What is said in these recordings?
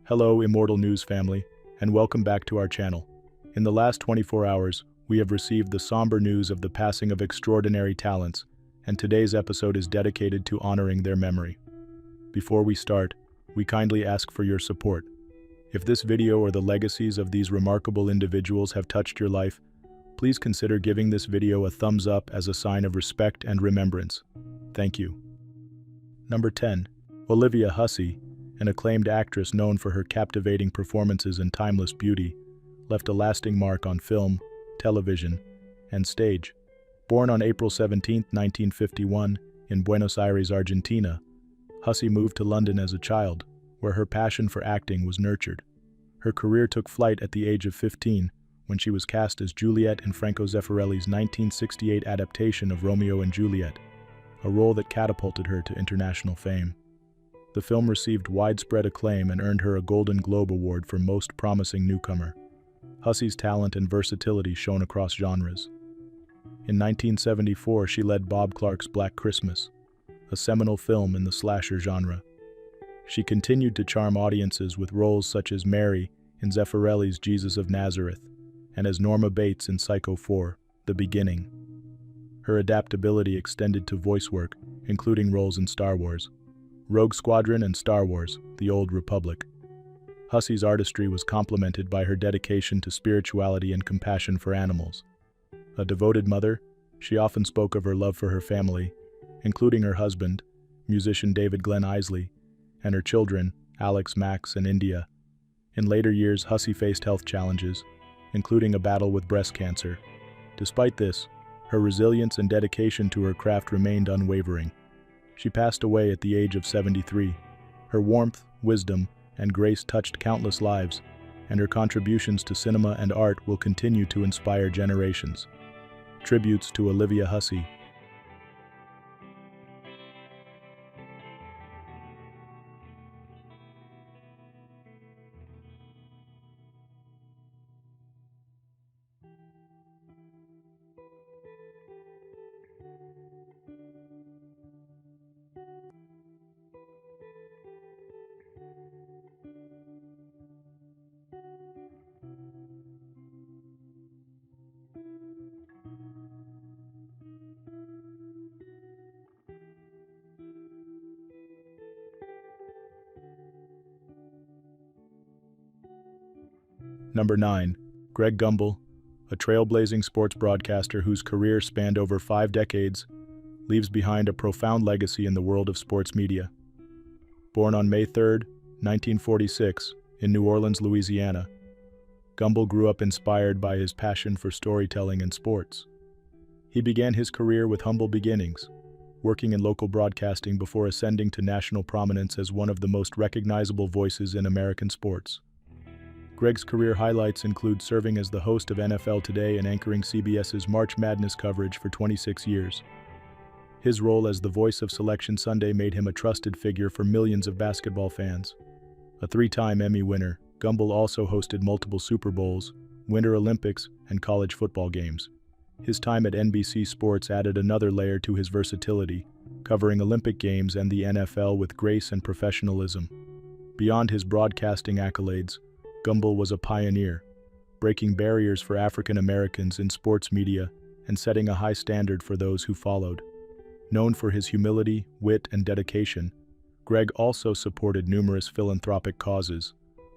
Hello, Immortal News family, and welcome back to our channel. In the last 24 hours, we have received the somber news of the passing of extraordinary talents, and today's episode is dedicated to honoring their memory. Before we start, we kindly ask for your support. If this video or the legacies of these remarkable individuals have touched your life, please consider giving this video a thumbs up as a sign of respect and remembrance. Thank you. Number 10. Olivia Hussey, an acclaimed actress known for her captivating performances and timeless beauty, left a lasting mark on film, television, and stage. Born on April 17, 1951, in Buenos Aires, Argentina, Hussey moved to London as a child, where her passion for acting was nurtured. Her career took flight at the age of 15, when she was cast as Juliet in Franco Zeffirelli's 1968 adaptation of Romeo and Juliet, a role that catapulted her to international fame. The film received widespread acclaim and earned her a Golden Globe Award for Most Promising Newcomer. Hussey's talent and versatility shone across genres. In 1974, she led Bob Clark's Black Christmas, a seminal film in the slasher genre. She continued to charm audiences with roles such as Mary in Zeffirelli's Jesus of Nazareth and as Norma Bates in Psycho 4, The Beginning. Her adaptability extended to voice work, including roles in Star Wars, Rogue Squadron, and Star Wars: The Old Republic. Hussey's artistry was complemented by her dedication to spirituality and compassion for animals. A devoted mother, she often spoke of her love for her family, including her husband, musician David Glenn Isley, and her children, Alex, Max, and India. In later years, Hussey faced health challenges, including a battle with breast cancer. Despite this, her resilience and dedication to her craft remained unwavering. She passed away at the age of 73. Her warmth, wisdom, and grace touched countless lives, and her contributions to cinema and art will continue to inspire generations. Tributes to Olivia Hussey. Number 9. Greg Gumbel, a trailblazing sports broadcaster whose career spanned over 5 decades, leaves behind a profound legacy in the world of sports media. Born on May 3, 1946, in New Orleans, Louisiana, Gumbel grew up inspired by his passion for storytelling and sports. He began his career with humble beginnings, working in local broadcasting before ascending to national prominence as one of the most recognizable voices in American sports. Greg's career highlights include serving as the host of NFL Today and anchoring CBS's March Madness coverage for 26 years. His role as the voice of Selection Sunday made him a trusted figure for millions of basketball fans. A 3-time Emmy winner, Gumbel also hosted multiple Super Bowls, Winter Olympics, and college football games. His time at NBC Sports added another layer to his versatility, covering Olympic Games and the NFL with grace and professionalism. Beyond his broadcasting accolades, Gumbel was a pioneer, breaking barriers for African Americans in sports media and setting a high standard for those who followed. Known for his humility, wit, and dedication, Greg also supported numerous philanthropic causes,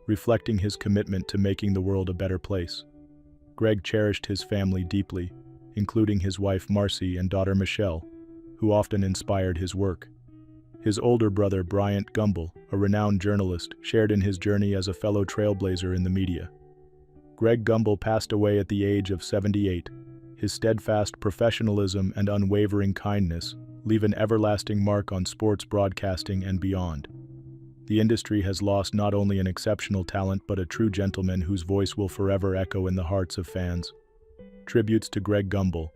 reflecting his commitment to making the world a better place. Greg cherished his family deeply, including his wife Marcy and daughter Michelle, who often inspired his work. His older brother Bryant Gumbel, a renowned journalist, shared in his journey as a fellow trailblazer in the media. Greg Gumbel passed away at the age of 78. His steadfast professionalism and unwavering kindness leave an everlasting mark on sports broadcasting and beyond. The industry has lost not only an exceptional talent but a true gentleman whose voice will forever echo in the hearts of fans. Tributes to Greg Gumbel.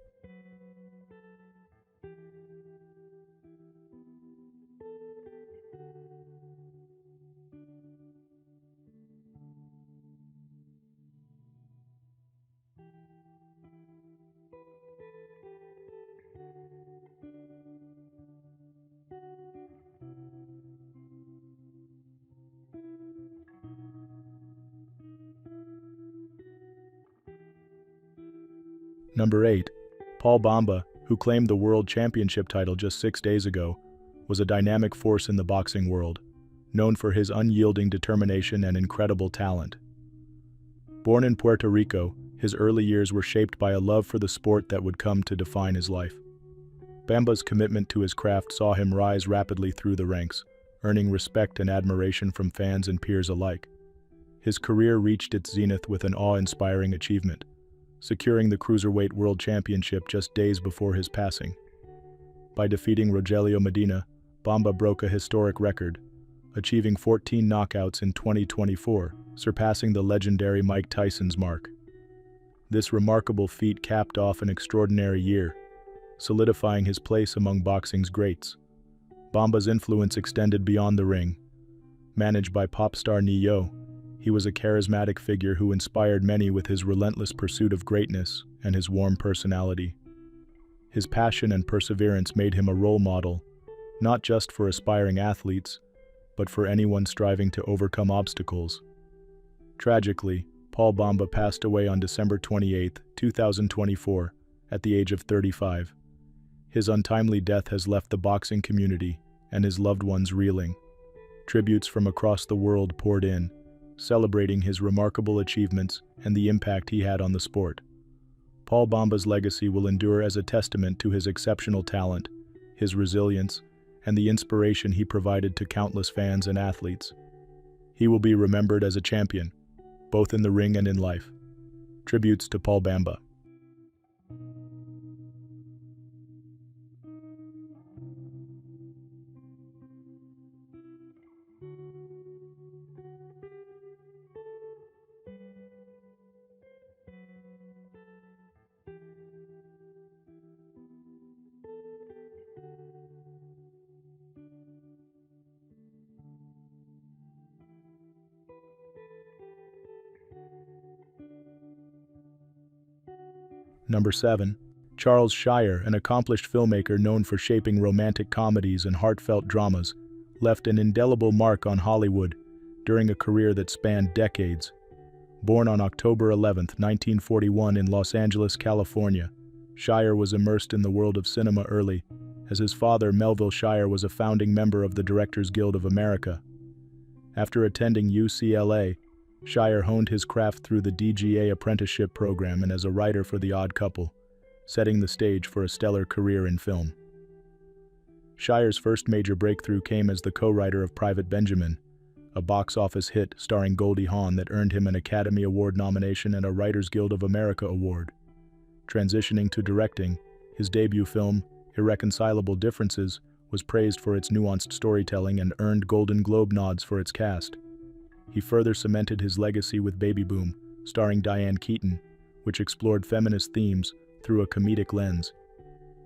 Number 8. Paul Bamba, who claimed the world championship title just 6 days ago, was a dynamic force in the boxing world, known for his unyielding determination and incredible talent. Born in Puerto Rico, his early years were shaped by a love for the sport that would come to define his life. Bamba's commitment to his craft saw him rise rapidly through the ranks, earning respect and admiration from fans and peers alike. His career reached its zenith with an awe-inspiring achievement, securing the Cruiserweight World Championship just days before his passing. By defeating Rogelio Medina, Bamba broke a historic record, achieving 14 knockouts in 2024, surpassing the legendary Mike Tyson's mark. This remarkable feat capped off an extraordinary year, solidifying his place among boxing's greats. Bamba's influence extended beyond the ring. Managed by pop star Ne-Yo, he was a charismatic figure who inspired many with his relentless pursuit of greatness and his warm personality. His passion and perseverance made him a role model, not just for aspiring athletes, but for anyone striving to overcome obstacles. Tragically, Paul Bamba passed away on December 28, 2024, at the age of 35. His untimely death has left the boxing community and his loved ones reeling. Tributes from across the world poured in, celebrating his remarkable achievements and the impact he had on the sport. Paul Bamba's legacy will endure as a testament to his exceptional talent, his resilience, and the inspiration he provided to countless fans and athletes. He will be remembered as a champion, both in the ring and in life. Tributes to Paul Bamba. Number 7. Charles Shire, an accomplished filmmaker known for shaping romantic comedies and heartfelt dramas, left an indelible mark on Hollywood during a career that spanned decades. Born on October 11, 1941 in Los Angeles, California, Shire was immersed in the world of cinema early, as his father, Melville Shire, was a founding member of the Directors Guild of America. After attending UCLA, Shire honed his craft through the DGA apprenticeship program and as a writer for The Odd Couple, setting the stage for a stellar career in film. Shire's first major breakthrough came as the co-writer of Private Benjamin, a box office hit starring Goldie Hawn that earned him an Academy Award nomination and a Writers Guild of America award. Transitioning to directing, his debut film, Irreconcilable Differences, was praised for its nuanced storytelling and earned Golden Globe nods for its cast. He further cemented his legacy with Baby Boom, starring Diane Keaton, which explored feminist themes through a comedic lens.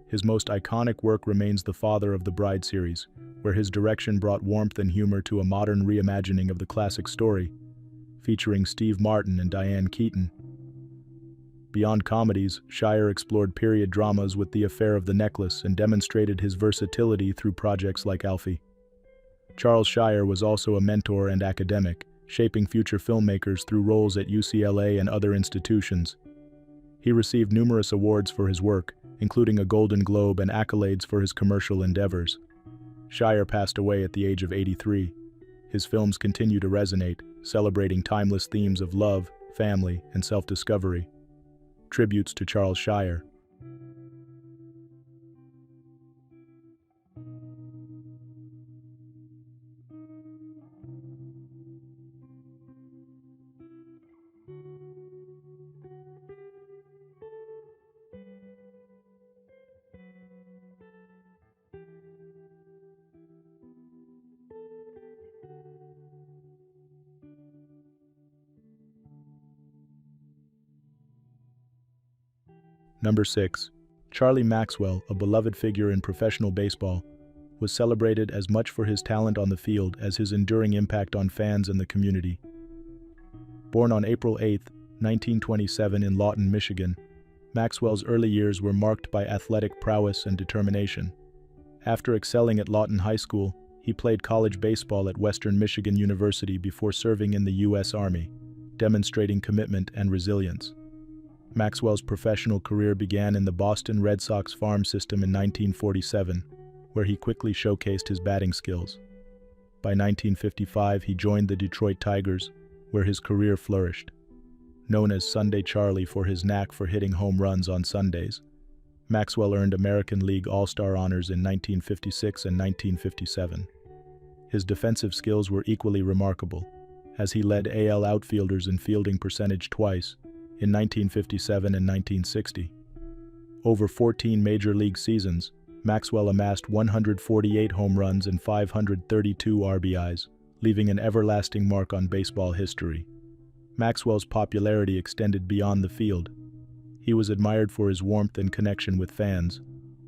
His most iconic work remains The Father of the Bride series, where his direction brought warmth and humor to a modern reimagining of the classic story, featuring Steve Martin and Diane Keaton. Beyond comedies, Shire explored period dramas with The Affair of the Necklace and demonstrated his versatility through projects like Alfie. Charles Shire was also a mentor and academic, shaping future filmmakers through roles at UCLA and other institutions. He received numerous awards for his work, including a Golden Globe and accolades for his commercial endeavors. Shire passed away at the age of 83. His films continue to resonate, celebrating timeless themes of love, family, and self-discovery. Tributes to Charles Shire. Number 6. Charlie Maxwell, a beloved figure in professional baseball, was celebrated as much for his talent on the field as his enduring impact on fans and the community. Born on April 8, 1927 in Lawton, Michigan, Maxwell's early years were marked by athletic prowess and determination. After excelling at Lawton High School, he played college baseball at Western Michigan University before serving in the U.S. Army, demonstrating commitment and resilience. Maxwell's professional career began in the Boston Red Sox farm system in 1947, where he quickly showcased his batting skills. By 1955, he joined the Detroit Tigers, where his career flourished. Known as Sunday Charlie for his knack for hitting home runs on Sundays, Maxwell earned American League All-Star honors in 1956 and 1957. His defensive skills were equally remarkable, as he led AL outfielders in fielding percentage twice, in 1957 and 1960. Over 14 major league seasons, Maxwell amassed 148 home runs and 532 RBIs, leaving an everlasting mark on baseball history. Maxwell's popularity extended beyond the field. He was admired for his warmth and connection with fans,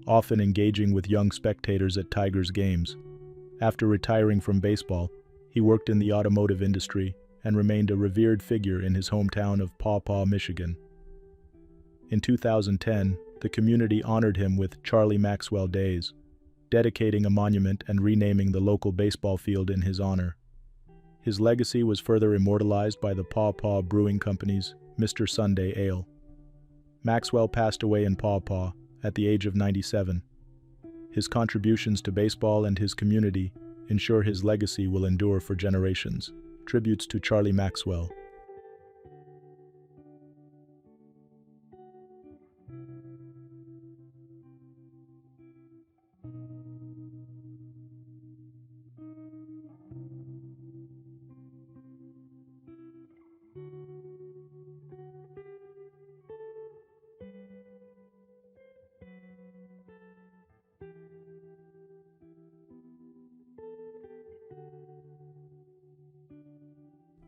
often engaging with young spectators at Tigers games. After retiring from baseball, he worked in the automotive industry and remained a revered figure in his hometown of Paw Paw, Michigan. In 2010, the community honored him with Charlie Maxwell Days, dedicating a monument and renaming the local baseball field in his honor. His legacy was further immortalized by the Paw Paw Brewing Company's Mr. Sunday Ale. Maxwell passed away in Paw Paw at the age of 97. His contributions to baseball and his community ensure his legacy will endure for generations. Tributes to Charlie Maxwell.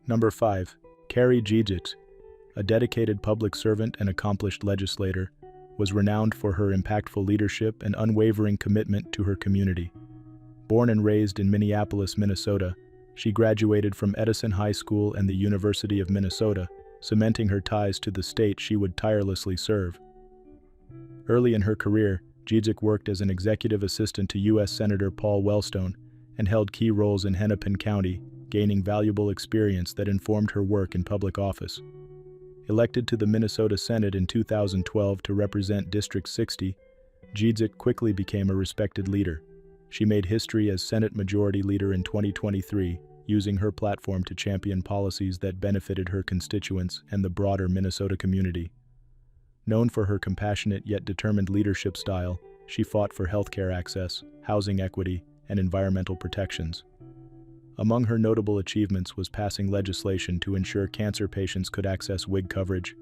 Number 5. Carrie Jich, a dedicated public servant and accomplished legislator, was renowned for her impactful leadership and unwavering commitment to her community. Born and raised in Minneapolis, Minnesota, she graduated from Edison High School and the University of Minnesota, cementing her ties to the state she would tirelessly serve. Early in her career, Jich worked as an executive assistant to U.S. Senator Paul Wellstone and held key roles in Hennepin County, gaining valuable experience that informed her work in public office. Elected to the Minnesota Senate in 2012 to represent District 60, Jich quickly became a respected leader. She made history as Senate Majority Leader in 2023, using her platform to champion policies that benefited her constituents and the broader Minnesota community. Known for her compassionate yet determined leadership style, she fought for healthcare access, housing equity, and environmental protections. Among her notable achievements was passing legislation to ensure cancer patients could access wig coverage,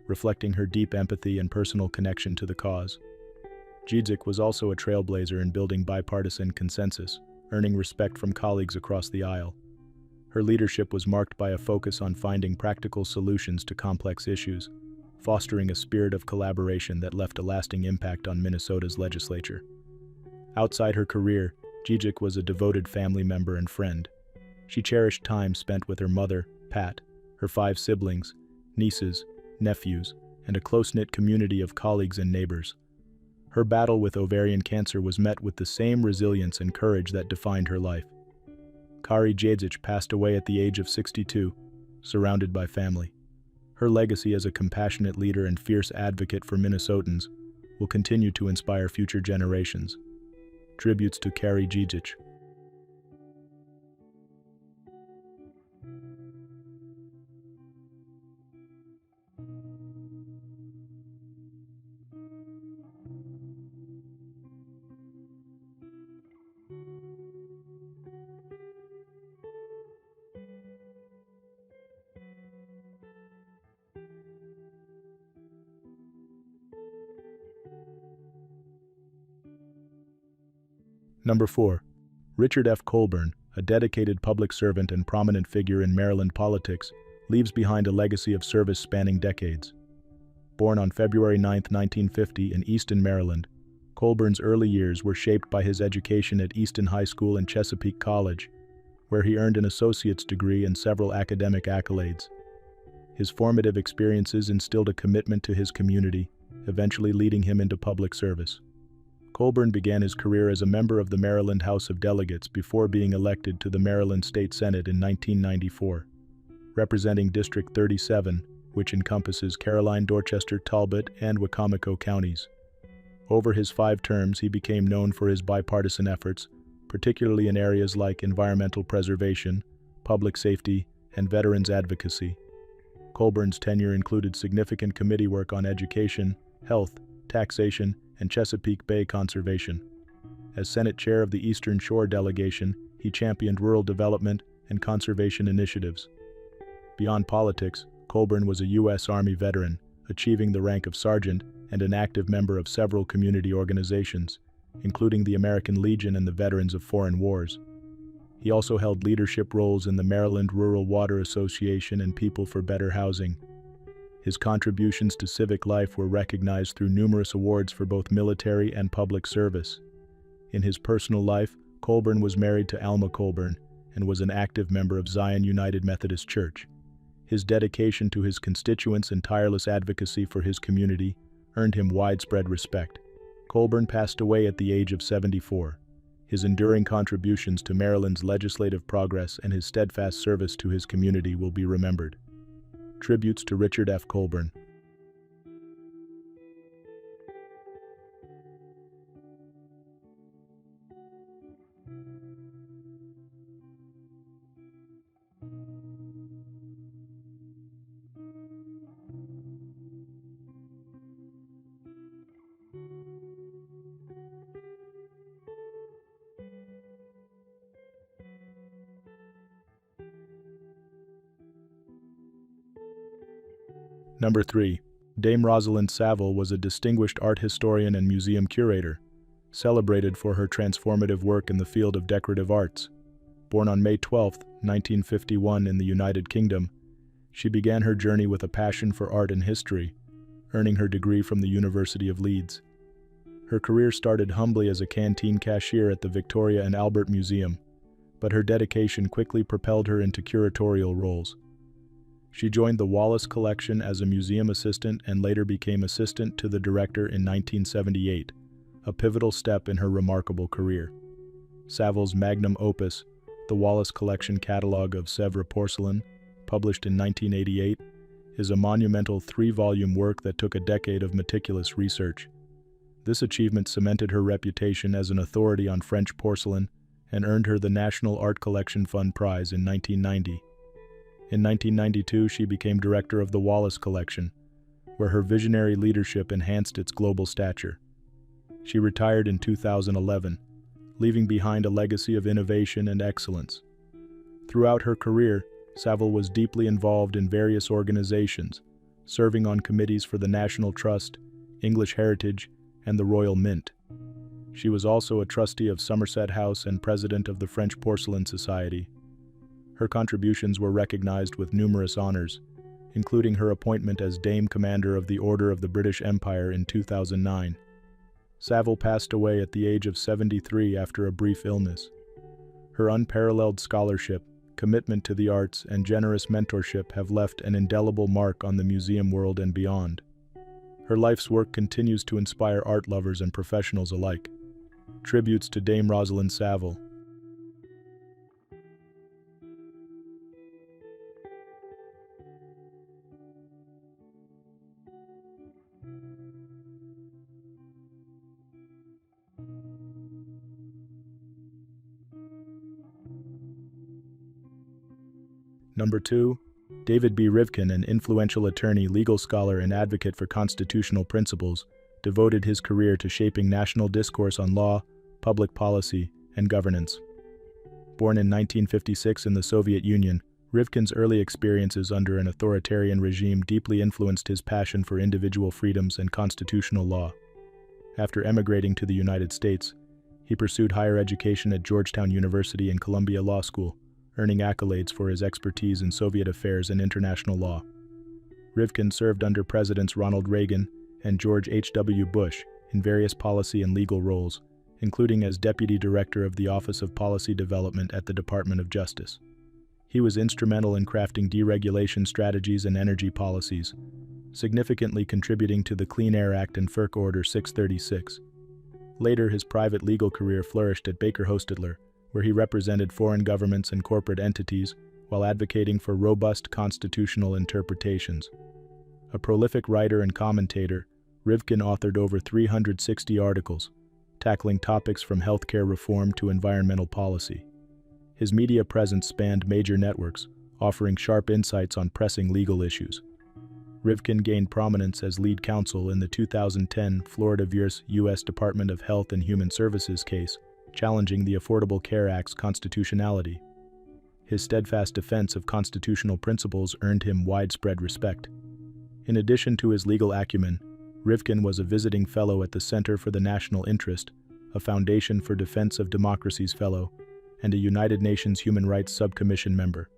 reflecting her deep empathy and personal connection to the cause. Jich was also a trailblazer in building bipartisan consensus, earning respect from colleagues across the aisle. Her leadership was marked by a focus on finding practical solutions to complex issues, fostering a spirit of collaboration that left a lasting impact on Minnesota's legislature. Outside her career, Jich was a devoted family member and friend. She cherished time spent with her mother, Pat, her 5 siblings, nieces, nephews, and a close-knit community of colleagues and neighbors. Her battle with ovarian cancer was met with the same resilience and courage that defined her life. Carrie Jich passed away at the age of 62, surrounded by family. Her legacy as a compassionate leader and fierce advocate for Minnesotans will continue to inspire future generations. Tributes to Carrie Jich. Number 4. Richard F. Colburn, a dedicated public servant and prominent figure in Maryland politics, leaves behind a legacy of service spanning decades. Born on February 9, 1950 in Easton, Maryland, Colburn's early years were shaped by his education at Easton High School and Chesapeake College, where he earned an associate's degree and several academic accolades. His formative experiences instilled a commitment to his community, eventually leading him into public service. Colburn began his career as a member of the Maryland House of Delegates before being elected to the Maryland State Senate in 1994. Representing District 37, which encompasses Caroline, Dorchester, Talbot, and Wicomico counties. Over his 5 terms, he became known for his bipartisan efforts, particularly in areas like environmental preservation, public safety, and veterans advocacy. Colburn's tenure included significant committee work on education, health, taxation, and Chesapeake Bay conservation. As Senate Chair of the Eastern Shore Delegation, he championed rural development and conservation initiatives. Beyond politics, Colburn was a U.S. Army veteran, achieving the rank of sergeant and an active member of several community organizations, including the American Legion and the Veterans of Foreign Wars. He also held leadership roles in the Maryland Rural Water Association and People for Better Housing. His contributions to civic life were recognized through numerous awards for both military and public service. In his personal life, Colburn was married to Alma Colburn and was an active member of Zion United Methodist Church. His dedication to his constituents and tireless advocacy for his community earned him widespread respect. Colburn passed away at the age of 74. His enduring contributions to Maryland's legislative progress and his steadfast service to his community will be remembered. Tributes to Richard F. Colburn. Number 3. Dame Rosalin Saville was a distinguished art historian and museum curator, celebrated for her transformative work in the field of decorative arts. Born on May 12, 1951 in the United Kingdom, she began her journey with a passion for art and history, earning her degree from the University of Leeds. Her career started humbly as a canteen cashier at the Victoria and Albert Museum, but her dedication quickly propelled her into curatorial roles. She joined the Wallace Collection as a museum assistant and later became assistant to the director in 1978, a pivotal step in her remarkable career. Saville's magnum opus, the Wallace Collection Catalogue of Sèvres Porcelain, published in 1988, is a monumental 3-volume work that took a decade of meticulous research. This achievement cemented her reputation as an authority on French porcelain and earned her the National Art Collection Fund Prize in 1990. In 1992, she became director of the Wallace Collection, where her visionary leadership enhanced its global stature. She retired in 2011, leaving behind a legacy of innovation and excellence. Throughout her career, Saville was deeply involved in various organizations, serving on committees for the National Trust, English Heritage, and the Royal Mint. She was also a trustee of Somerset House and president of the French Porcelain Society. Her contributions were recognized with numerous honors, including her appointment as Dame Commander of the Order of the British Empire in 2009. Saville passed away at the age of 73 after a brief illness. Her unparalleled scholarship, commitment to the arts, and generous mentorship have left an indelible mark on the museum world and beyond. Her life's work continues to inspire art lovers and professionals alike. Tributes to Dame Rosalin Saville. Number 2. David B. Rivkin, an influential attorney, legal scholar, and advocate for constitutional principles, devoted his career to shaping national discourse on law, public policy, and governance. Born in 1956 in the Soviet Union, Rivkin's early experiences under an authoritarian regime deeply influenced his passion for individual freedoms and constitutional law. After emigrating to the United States, he pursued higher education at Georgetown University and Columbia Law School, earning accolades for his expertise in Soviet affairs and international law. Rivkin served under Presidents Ronald Reagan and George H.W. Bush in various policy and legal roles, including as Deputy Director of the Office of Policy Development at the Department of Justice. He was instrumental in crafting deregulation strategies and energy policies, significantly contributing to the Clean Air Act and FERC Order 636. Later, his private legal career flourished at Baker Hostetler, where he represented foreign governments and corporate entities while advocating for robust constitutional interpretations. A prolific writer and commentator, Rivkin authored over 360 articles, tackling topics from healthcare reform to environmental policy. His media presence spanned major networks, offering sharp insights on pressing legal issues. Rivkin gained prominence as lead counsel in the 2010 Florida vs. U.S. Department of Health and Human Services case, challenging the Affordable Care Act's constitutionality. His steadfast defense of constitutional principles earned him widespread respect. In addition to his legal acumen, Rivkin was a visiting fellow at the Center for the National Interest, a Foundation for Defense of Democracy's fellow, and a United Nations Human Rights Subcommission member.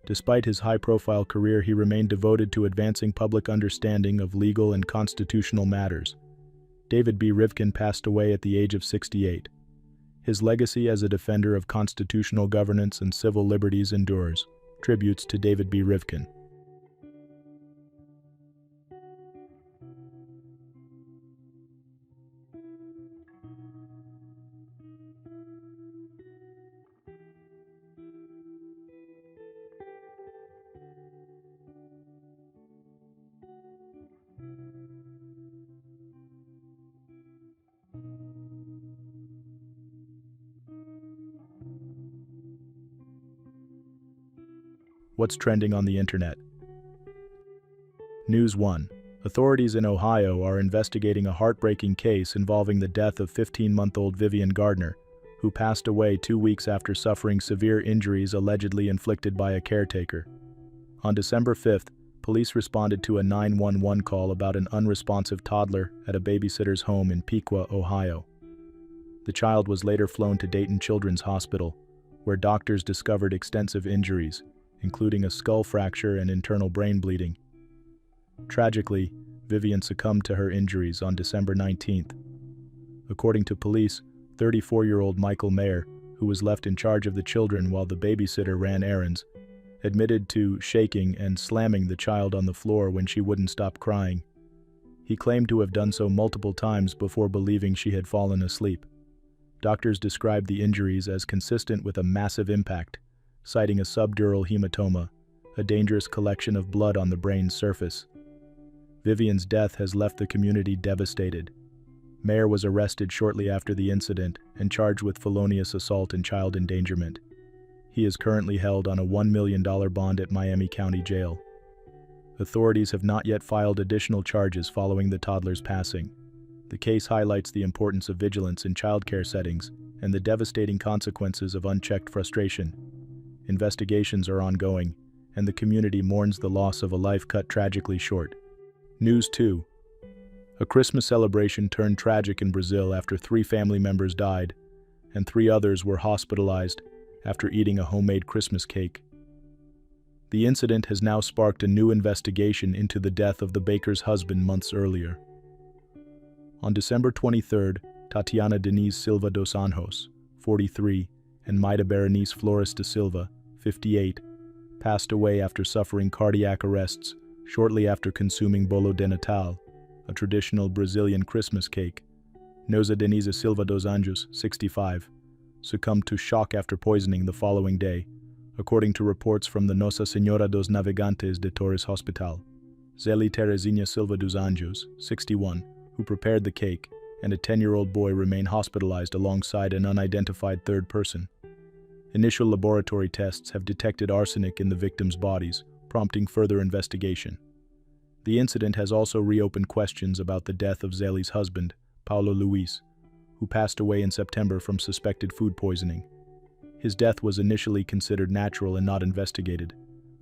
Despite his high-profile career, he remained devoted to advancing public understanding of legal and constitutional matters. David B. Rivkin passed away at the age of 68. His legacy as a defender of constitutional governance and civil liberties endures. Tributes to David B. Rivkin. What's trending on the internet? News 1. Authorities in Ohio are investigating a heartbreaking case involving the death of 15-month-old Vivien Gardner, who passed away 2 weeks after suffering severe injuries allegedly inflicted by a caretaker. On December 5th, police responded to a 911 call about an unresponsive toddler at a babysitter's home in Piqua, Ohio. The child was later flown to Dayton Children's Hospital, where doctors discovered extensive injuries, including a skull fracture and internal brain bleeding. Tragically, Vivien succumbed to her injuries on December 19th. According to police, 34-year-old Michael Mayer, who was left in charge of the children while the babysitter ran errands, admitted to shaking and slamming the child on the floor when she wouldn't stop crying. He claimed to have done so multiple times before believing she had fallen asleep. Doctors described the injuries as consistent with a massive impact, citing a subdural hematoma, a dangerous collection of blood on the brain's surface. Vivien's death has left the community devastated. Mayer was arrested shortly after the incident and charged with felonious assault and child endangerment. He is currently held on a $1 million bond at Miami County Jail. Authorities have not yet filed additional charges following the toddler's passing. The case highlights the importance of vigilance in childcare settings and the devastating consequences of unchecked frustration. Investigations are ongoing, and the community mourns the loss of a life cut tragically short. News 2. A Christmas celebration turned tragic in Brazil after 3 family members died, and 3 others were hospitalized after eating a homemade Christmas cake. The incident has now sparked a new investigation into the death of the baker's husband months earlier. On December 23rd, Tatiana Denise Silva dos Anjos, 43, and Maida Berenice Flores da Silva, 58, passed away after suffering cardiac arrests shortly after consuming bolo de Natal, a traditional Brazilian Christmas cake. Noza Denise Silva dos Anjos, 65, succumbed to shock after poisoning the following day, according to reports from the Nossa Senhora dos Navegantes de Torres Hospital. Zeli Terezinha Silva dos Anjos, 61, who prepared the cake, and a 10-year-old boy remain hospitalized alongside an unidentified third person. Initial laboratory tests have detected arsenic in the victims' bodies, prompting further investigation. The incident has also reopened questions about the death of Zeli's husband, Paulo Luis, who passed away in September from suspected food poisoning. His death was initially considered natural and not investigated,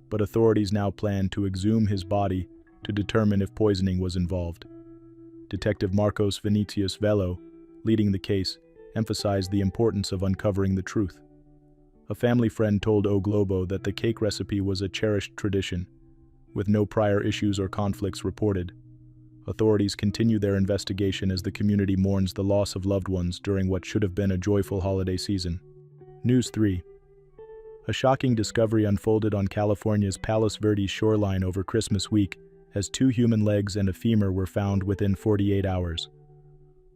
but authorities now plan to exhume his body to determine if poisoning was involved. Detective Marcos Vinicius Velo, leading the case, emphasized the importance of uncovering the truth. A family friend told O Globo that the cake recipe was a cherished tradition, with no prior issues or conflicts reported. Authorities continue their investigation as the community mourns the loss of loved ones during what should have been a joyful holiday season. News 3. A shocking discovery unfolded on California's Palos Verdes shoreline over Christmas week, as 2 human legs and a femur were found within 48 hours.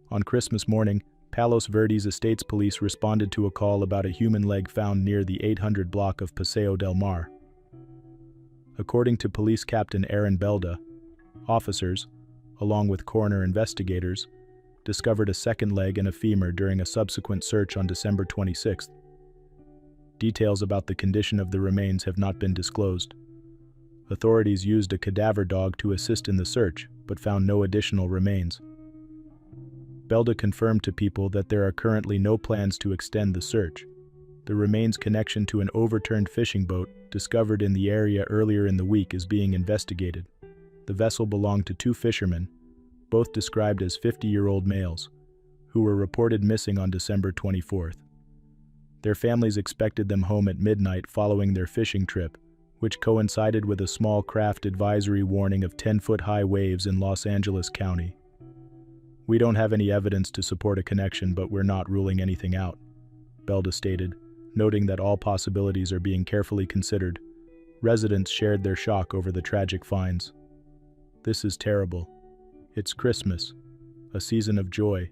On Christmas morning, Palos Verdes Estates Police responded to a call about a human leg found near the 800 block of Paseo del Mar. According to Police Captain Aaron Belda, Officers, along with coroner investigators, discovered a second leg and a femur during a subsequent search on December 26. Details about the condition of the remains have not been disclosed. Authorities used a cadaver dog to assist in the search, but found no additional remains. Belda confirmed to People that there are currently no plans to extend the search. The remains' connection to an overturned fishing boat discovered in the area earlier in the week is being investigated. The vessel belonged to two fishermen, both described as 50-year-old males, who were reported missing on December 24th. Their families expected them home at midnight following their fishing trip, which coincided with a small craft advisory warning of 10-foot-high waves in Los Angeles County. "We don't have any evidence to support a connection, but we're not ruling anything out," Belda stated, noting that all possibilities are being carefully considered. Residents shared their shock over the tragic finds. "This is terrible. It's Christmas, a season of joy.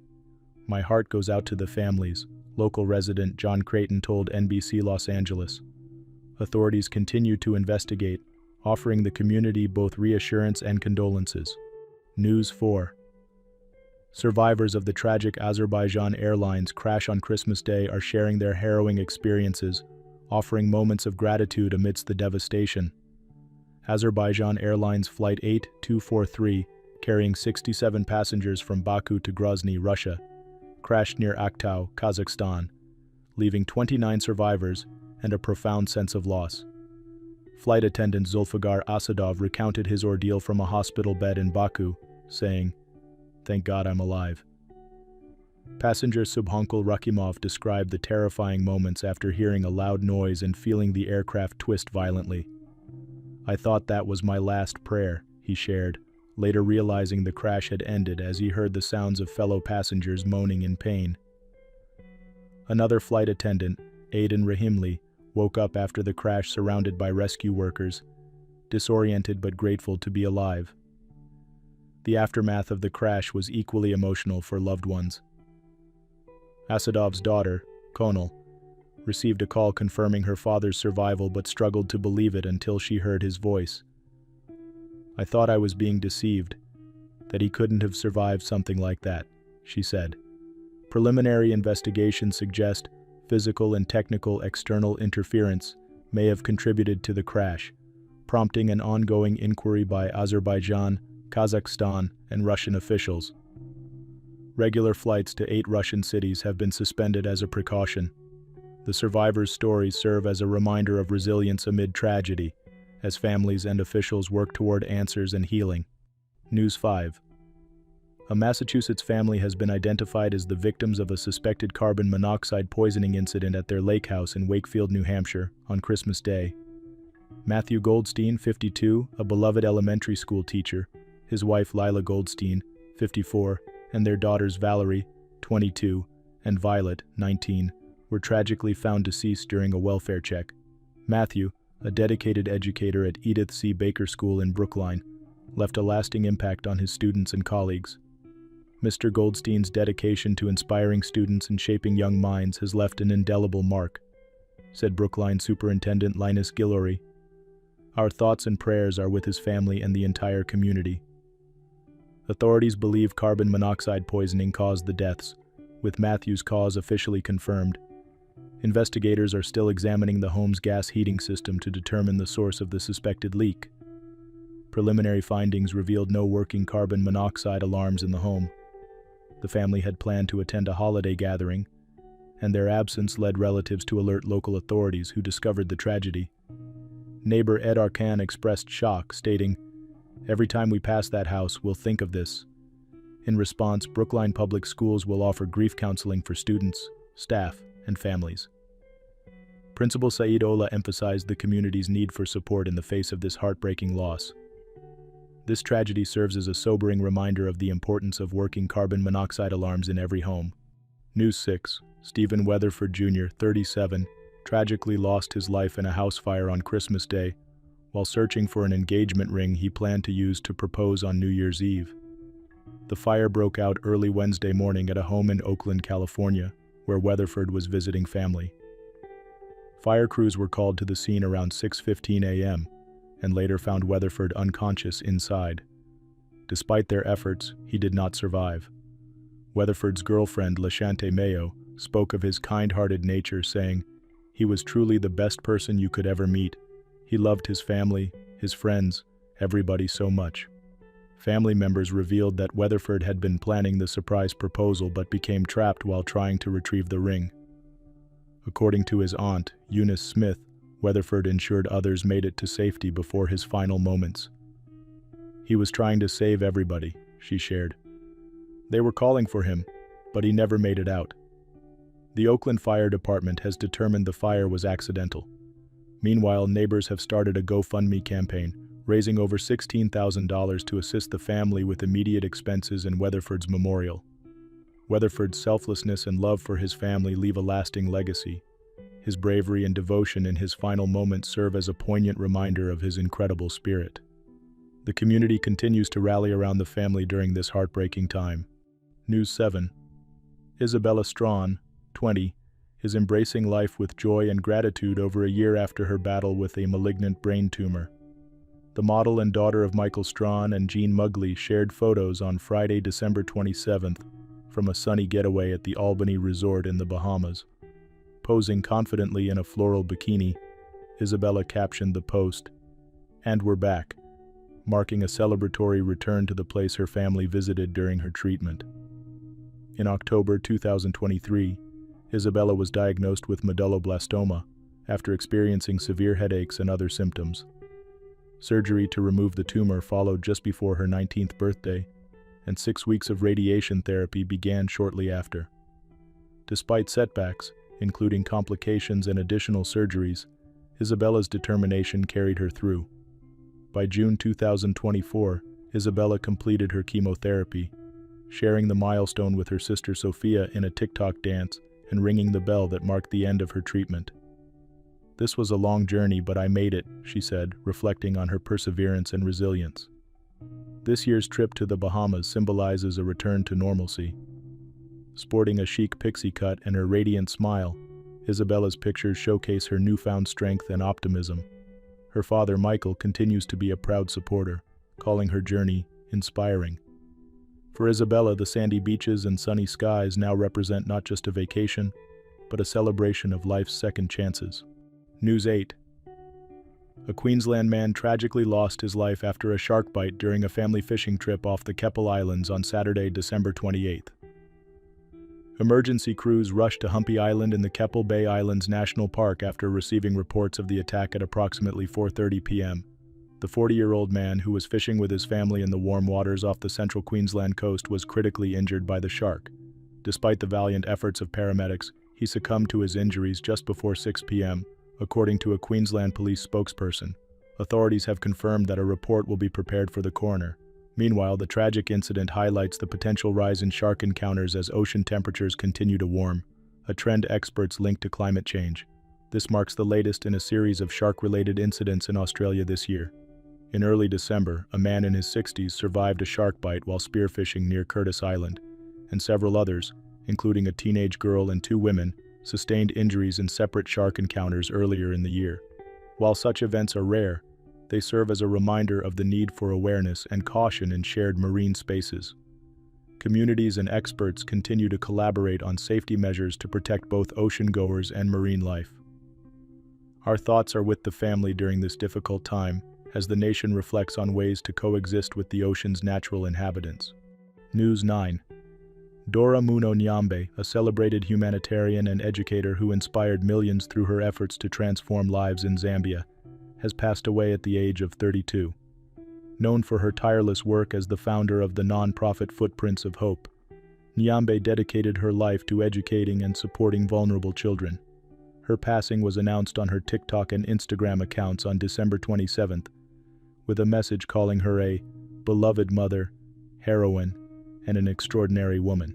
My heart goes out to the families," local resident John Creighton told NBC Los Angeles. Authorities continue to investigate, offering the community both reassurance and condolences. News 4. Survivors of the tragic Azerbijan Airlines crash on Christmas Day are sharing their harrowing experiences, offering moments of gratitude amidst the devastation. Azerbijan Airlines Flight 8243, carrying 67 passengers from Baku to Grozny, Russia, crashed near Aktau, Kazakhstan, leaving 29 survivors and a profound sense of loss. Flight attendant Zulfigar Asadov recounted his ordeal from a hospital bed in Baku, saying, "Thank God I'm alive." Passenger Subhankul Rakimov described the terrifying moments after hearing a loud noise and feeling the aircraft twist violently. "I thought that was my last prayer," he shared, later realizing the crash had ended as he heard the sounds of fellow passengers moaning in pain. Another flight attendant, Aidan Rahimli, woke up after the crash surrounded by rescue workers, disoriented but grateful to be alive. The aftermath of the crash was equally emotional for loved ones. Asadov's daughter, Konal, received a call confirming her father's survival but struggled to believe it until she heard his voice. "I thought I was being deceived, that he couldn't have survived something like that," she said. Preliminary investigations suggest physical and technical external interference may have contributed to the crash, prompting an ongoing inquiry by Azerbaijan, Kazakhstan, and Russian officials. Regular flights to 8 Russian cities have been suspended as a precaution. The survivors' stories serve as a reminder of resilience amid tragedy, as families and officials work toward answers and healing. News 5. A Massachusetts family has been identified as the victims of a suspected carbon monoxide poisoning incident at their lake house in Wakefield, New Hampshire, on Christmas Day. Matthew Goldstein, 52, a beloved elementary school teacher, his wife Lila Goldstein, 54, and their daughters Valerie, 22, and Violet, 19, were tragically found deceased during a welfare check. Matthew, a dedicated educator at Edith C. Baker School in Brookline, left a lasting impact on his students and colleagues. Mr. Goldstein's dedication to inspiring students and shaping young minds has left an indelible mark, said Brookline Superintendent Linus Guillory. Our thoughts and prayers are with his family and the entire community. Authorities believe carbon monoxide poisoning caused the deaths, with Matthew's cause officially confirmed. Investigators are still examining the home's gas heating system to determine the source of the suspected leak. Preliminary findings revealed no working carbon monoxide alarms in the home. The family had planned to attend a holiday gathering, and their absence led relatives to alert local authorities who discovered the tragedy. Neighbor Ed Arcan expressed shock, stating, "Every time we pass that house, we'll think of this." In response, Brookline Public Schools will offer grief counseling for students, staff, and families. Principal Saeed Ola emphasized the community's need for support in the face of this heartbreaking loss. This tragedy serves as a sobering reminder of the importance of working carbon monoxide alarms in every home. News 6. Stephen Weatherford Jr., 37, tragically lost his life in a house fire on Christmas Day while searching for an engagement ring he planned to use to propose on New Year's Eve. The fire broke out early Wednesday morning at a home in Oakland, California, where Weatherford was visiting family. Fire crews were called to the scene around 6:15 a.m. and later found Weatherford unconscious inside. Despite their efforts, he did not survive. Weatherford's girlfriend, Lashante Mayo, spoke of his kind-hearted nature, saying, "He was truly the best person you could ever meet. He loved his family, his friends, everybody so much." Family members revealed that Weatherford had been planning the surprise proposal but became trapped while trying to retrieve the ring. According to his aunt, Eunice Smith, Weatherford ensured others made it to safety before his final moments. "He was trying to save everybody," she shared. "They were calling for him, but he never made it out." The Oakland Fire Department has determined the fire was accidental. Meanwhile, neighbors have started a GoFundMe campaign, raising over $16,000 to assist the family with immediate expenses in Weatherford's memorial. Weatherford's selflessness and love for his family leave a lasting legacy. His bravery and devotion in his final moments serve as a poignant reminder of his incredible spirit. The community continues to rally around the family during this heartbreaking time. News 7. Isabella Straw, 20, is embracing life with joy and gratitude over a year after her battle with a malignant brain tumor. The model and daughter of Michael Straw and Jean Mugley shared photos on Friday, December 27th, from a sunny getaway at the Albany Resort in the Bahamas. Posing confidently in a floral bikini, Isabella captioned the post, "And we're back," marking a celebratory return to the place her family visited during her treatment. In October 2023, Isabella was diagnosed with medulloblastoma after experiencing severe headaches and other symptoms. Surgery to remove the tumor followed just before her 19th birthday, and 6 weeks of radiation therapy began shortly after. Despite setbacks, including complications and additional surgeries, Isabella's determination carried her through. By June 2024, Isabella completed her chemotherapy, sharing the milestone with her sister Sophia in a TikTok dance and ringing the bell that marked the end of her treatment. "This was a long journey, but I made it," she said, reflecting on her perseverance and resilience. This year's trip to the Bahamas symbolizes a return to normalcy. Sporting a chic pixie cut and her radiant smile, Isabella's pictures showcase her newfound strength and optimism. Her father, Michael, continues to be a proud supporter, calling her journey inspiring. For Isabella, the sandy beaches and sunny skies now represent not just a vacation, but a celebration of life's second chances. News 8. A Queensland man tragically lost his life after a shark bite during a family fishing trip off the Keppel Islands on Saturday, December 28. Emergency crews rushed to Humpy Island in the Keppel Bay Islands National Park after receiving reports of the attack at approximately 4:30 p.m. The 40-year-old man, who was fishing with his family in the warm waters off the central Queensland coast, was critically injured by the shark. Despite the valiant efforts of paramedics, he succumbed to his injuries just before 6 p.m., according to a Queensland police spokesperson. Authorities have confirmed that a report will be prepared for the coroner. Meanwhile, the tragic incident highlights the potential rise in shark encounters as ocean temperatures continue to warm, a trend experts link to climate change. This marks the latest in a series of shark-related incidents in Australia this year. In early December, a man in his 60s survived a shark bite while spearfishing near Curtis Island, and several others, including a teenage girl and 2 women, sustained injuries in separate shark encounters earlier in the year. While such events are rare, they serve as a reminder of the need for awareness and caution in shared marine spaces. Communities and experts continue to collaborate on safety measures to protect both ocean-goers and marine life. Our thoughts are with the family during this difficult time, as the nation reflects on ways to coexist with the ocean's natural inhabitants. News 9. Dora Muno Nyambe, a celebrated humanitarian and educator who inspired millions through her efforts to transform lives in Zambia, has passed away at the age of 32. Known for her tireless work as the founder of the non-profit Footprints of Hope, Nyambe dedicated her life to educating and supporting vulnerable children. Her passing was announced on her TikTok and Instagram accounts on December 27th, with a message calling her a beloved mother, heroine, and an extraordinary woman.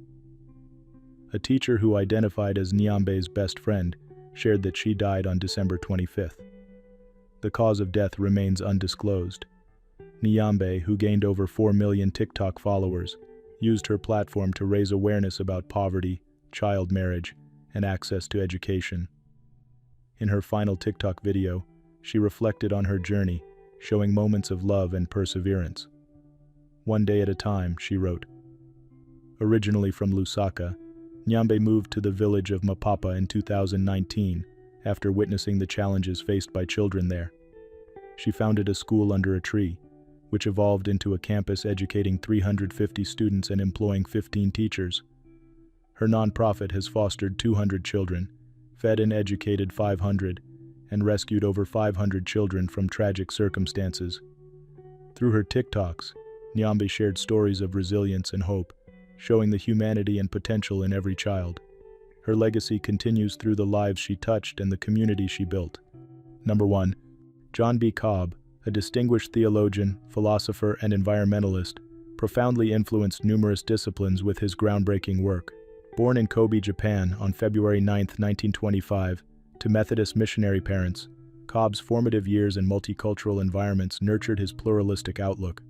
A teacher who identified as Nyambe's best friend shared that she died on December 25th. The cause of death remains undisclosed. Nyambe, who gained over 4 million TikTok followers, used her platform to raise awareness about poverty, child marriage, and access to education. In her final TikTok video, she reflected on her journey, showing moments of love and perseverance. One day at a time, she wrote. Originally from Lusaka, Nyambe moved to the village of Mapapa in 2019 after witnessing the challenges faced by children there. She founded a school under a tree, which evolved into a campus educating 350 students and employing 15 teachers. Her nonprofit has fostered 200 children, fed and educated 500, and rescued over 500 children from tragic circumstances. Through her TikToks, Nyambe shared stories of resilience and hope, showing the humanity and potential in every child. Her legacy continues through the lives she touched and the community she built. Number 1. John B. Cobb, a distinguished theologian, philosopher, and environmentalist, profoundly influenced numerous disciplines with his groundbreaking work. Born in Kobe, Japan on February 9, 1925, to Methodist missionary parents, Cobb's formative years in multicultural environments nurtured his pluralistic outlook.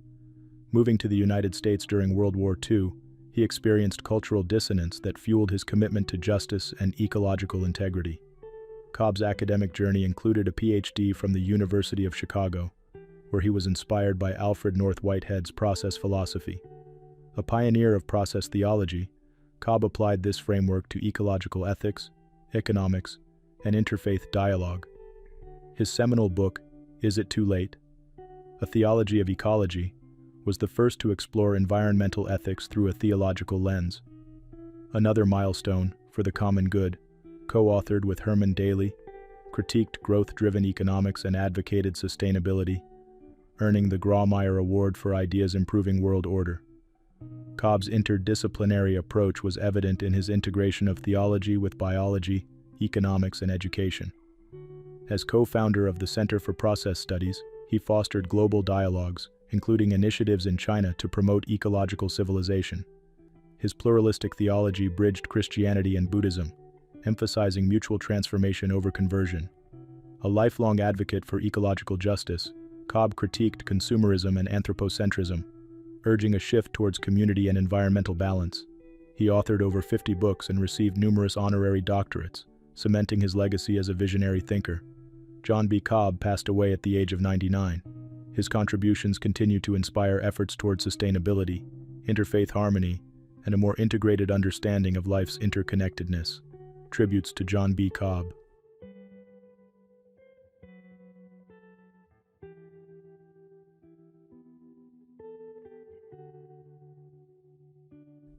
Moving to the United States during World War II, he experienced cultural dissonance that fueled his commitment to justice and ecological integrity. Cobb's academic journey included a PhD from the University of Chicago, where he was inspired by Alfred North Whitehead's process philosophy. A pioneer of process theology, Cobb applied this framework to ecological ethics, economics, and interfaith dialogue. His seminal book, Is It Too Late? A Theology of Ecology, was the first to explore environmental ethics through a theological lens. Another milestone, For the Common Good, co-authored with Herman Daly, critiqued growth-driven economics and advocated sustainability, earning the Grawemeyer Award for Ideas Improving World Order. Cobb's interdisciplinary approach was evident in his integration of theology with biology, economics, and education. As co-founder of the Center for Process Studies, he fostered global dialogues, including initiatives in China to promote ecological civilization. His pluralistic theology bridged Christianity and Buddhism, emphasizing mutual transformation over conversion. A lifelong advocate for ecological justice, Cobb critiqued consumerism and anthropocentrism, urging a shift towards community and environmental balance. He authored over 50 books and received numerous honorary doctorates, cementing his legacy as a visionary thinker. John B. Cobb passed away at the age of 99. His contributions continue to inspire efforts toward sustainability, interfaith harmony, and a more integrated understanding of life's interconnectedness. Tributes to John B. Cobb.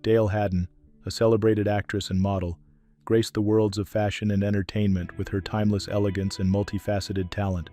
Dale Haddon, a celebrated actress and model, graced the worlds of fashion and entertainment with her timeless elegance and multifaceted talent.